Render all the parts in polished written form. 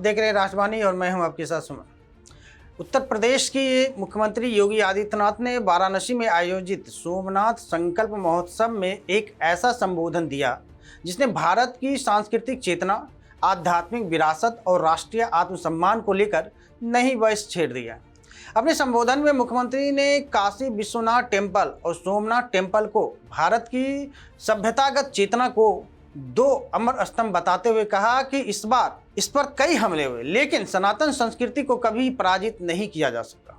देख रहे हैं राजवानी और मैं हूं आपके साथ सुमन। उत्तर प्रदेश की मुख्यमंत्री योगी आदित्यनाथ ने वाराणसी में आयोजित सोमनाथ संकल्प महोत्सव में एक ऐसा संबोधन दिया जिसने भारत की सांस्कृतिक चेतना, आध्यात्मिक विरासत और राष्ट्रीय आत्मसम्मान को लेकर नई बहस छेड़ दिया। अपने संबोधन में मुख्यमंत्री ने काशी विश्वनाथ टेम्पल और सोमनाथ टेम्पल को भारत की सभ्यतागत चेतना को दो अमर स्तंभ बताते हुए कहा कि इस पर कई हमले हुए, लेकिन सनातन संस्कृति को कभी पराजित नहीं किया जा सकता।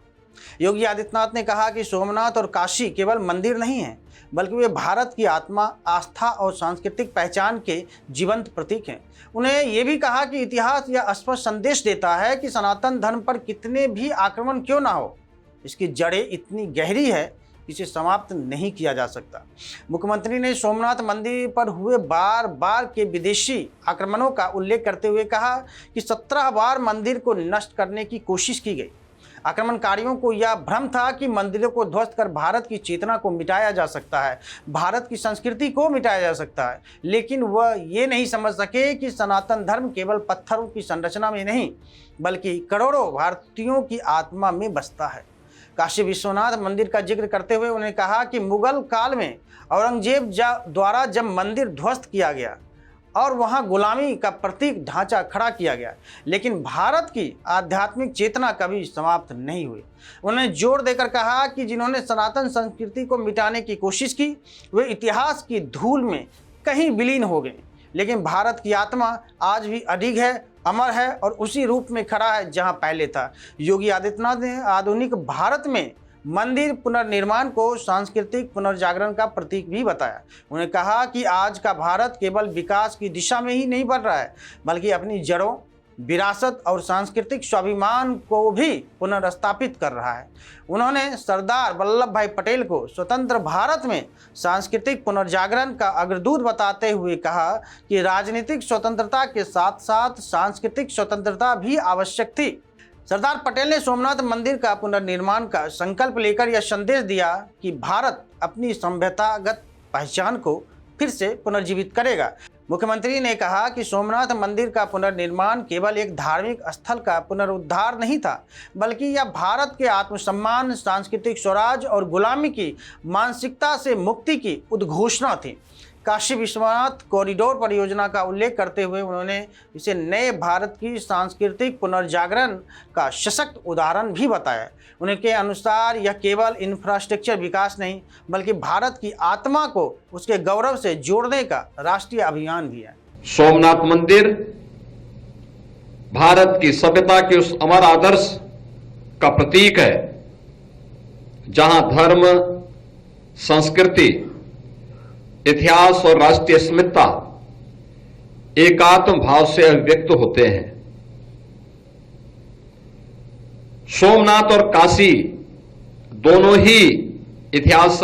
योगी आदित्यनाथ ने कहा कि सोमनाथ और काशी केवल मंदिर नहीं हैं, बल्कि वे भारत की आत्मा, आस्था और सांस्कृतिक पहचान के जीवंत प्रतीक हैं। उन्हें ये भी कहा कि इतिहास यह स्पष्ट संदेश देता है कि सनातन धर्म पर कितने भी आक्रमण क्यों ना हो, इसकी जड़ें इतनी गहरी है इसे समाप्त नहीं किया जा सकता। मुख्यमंत्री ने सोमनाथ मंदिर पर हुए बार बार के विदेशी आक्रमणों का उल्लेख करते हुए कहा कि 17 बार मंदिर को नष्ट करने की कोशिश की गई। आक्रमणकारियों को यह भ्रम था कि मंदिरों को ध्वस्त कर भारत की चेतना को मिटाया जा सकता है, भारत की संस्कृति को मिटाया जा सकता है, लेकिन वह ये नहीं समझ सके कि सनातन धर्म केवल पत्थरों की संरचना में नहीं, बल्कि करोड़ों भारतीयों की आत्मा में बसता है। काशी विश्वनाथ मंदिर का जिक्र करते हुए उन्होंने कहा कि मुगल काल में औरंगजेब द्वारा जब मंदिर ध्वस्त किया गया और वहां गुलामी का प्रतीक ढांचा खड़ा किया गया, लेकिन भारत की आध्यात्मिक चेतना कभी समाप्त नहीं हुई। उन्होंने जोर देकर कहा कि जिन्होंने सनातन संस्कृति को मिटाने की कोशिश की वे इतिहास की धूल में कहीं विलीन हो गए, लेकिन भारत की आत्मा आज भी अडिग है, अमर है और उसी रूप में खड़ा है जहां पहले था। योगी आदित्यनाथ ने आधुनिक भारत में मंदिर पुनर्निर्माण को सांस्कृतिक पुनर्जागरण का प्रतीक भी बताया। उन्होंने कहा कि आज का भारत केवल विकास की दिशा में ही नहीं बढ़ रहा है, बल्कि अपनी जड़ों, विरासत और सांस्कृतिक स्वाभिमान को भी पुनर्स्थापित कर रहा है। उन्होंने सरदार वल्लभ भाई पटेल को स्वतंत्र भारत में सांस्कृतिक पुनर्जागरण का अग्रदूत बताते हुए कहा कि राजनीतिक स्वतंत्रता के साथ साथ सांस्कृतिक स्वतंत्रता भी आवश्यक थी। सरदार पटेल ने सोमनाथ मंदिर का पुनर्निर्माण का संकल्प लेकर यह संदेश दिया कि भारत अपनी सभ्यतागत पहचान को फिर से पुनर्जीवित करेगा। मुख्यमंत्री ने कहा कि सोमनाथ मंदिर का पुनर्निर्माण केवल एक धार्मिक स्थल का पुनरुद्धार नहीं था, बल्कि यह भारत के आत्मसम्मान, सांस्कृतिक स्वराज और गुलामी की मानसिकता से मुक्ति की उद्घोषणा थी। काशी विश्वनाथ कॉरिडोर परियोजना का उल्लेख करते हुए उन्होंने इसे नए भारत की सांस्कृतिक पुनर्जागरण का सशक्त उदाहरण भी बताया। उनके अनुसार यह केवल इंफ्रास्ट्रक्चर विकास नहीं, बल्कि भारत की आत्मा को उसके गौरव से जोड़ने का राष्ट्रीय अभियान भी है। सोमनाथ मंदिर भारत की सभ्यता के उस अमर आदर्श का प्रतीक है जहां धर्म, संस्कृति, इतिहास और राष्ट्रीय अस्मिता एकात्म भाव से अभिव्यक्त होते हैं। सोमनाथ और काशी दोनों ही इतिहास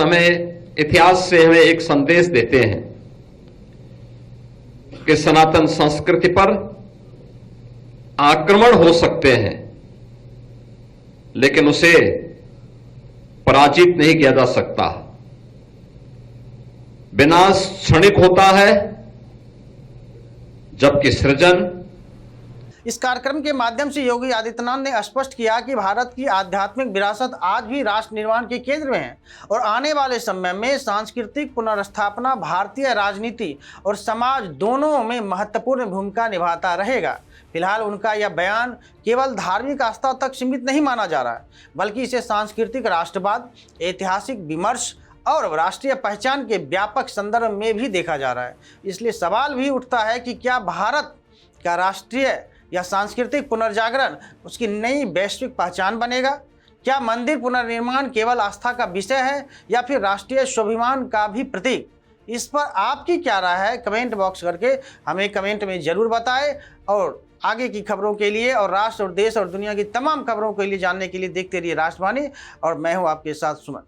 से हमें एक संदेश देते हैं कि सनातन संस्कृति पर आक्रमण हो सकते हैं, लेकिन उसे पराजित नहीं किया जा सकता। विनाश क्षणिक होता है, जबकि सृजन। इस कार्यक्रम के माध्यम से योगी आदित्यनाथ ने स्पष्ट किया कि भारत की आध्यात्मिक विरासत आज भी राष्ट्र निर्माण के केंद्र में है और आने वाले समय में सांस्कृतिक पुनर्स्थापना भारतीय राजनीति और समाज दोनों में महत्वपूर्ण भूमिका निभाता रहेगा। फिलहाल उनका यह बयान केवल धार्मिक आस्था तक सीमित नहीं माना जा रहा है, बल्कि इसे सांस्कृतिक राष्ट्रवाद, ऐतिहासिक विमर्श और राष्ट्रीय पहचान के व्यापक संदर्भ में भी देखा जा रहा है। इसलिए सवाल भी उठता है कि क्या भारत का राष्ट्रीय या सांस्कृतिक पुनर्जागरण उसकी नई वैश्विक पहचान बनेगा? क्या मंदिर पुनर्निर्माण केवल आस्था का विषय है या फिर राष्ट्रीय स्वाभिमान का भी प्रतीक? इस पर आपकी क्या राय है? कमेंट बॉक्स करके हमें कमेंट में जरूर बताएं और आगे की खबरों के लिए और राष्ट्र और देश और दुनिया की तमाम खबरों के लिए जानने के लिए देखते रहिए राष्ट्रवाणी और मैं हूं आपके साथ सुमन।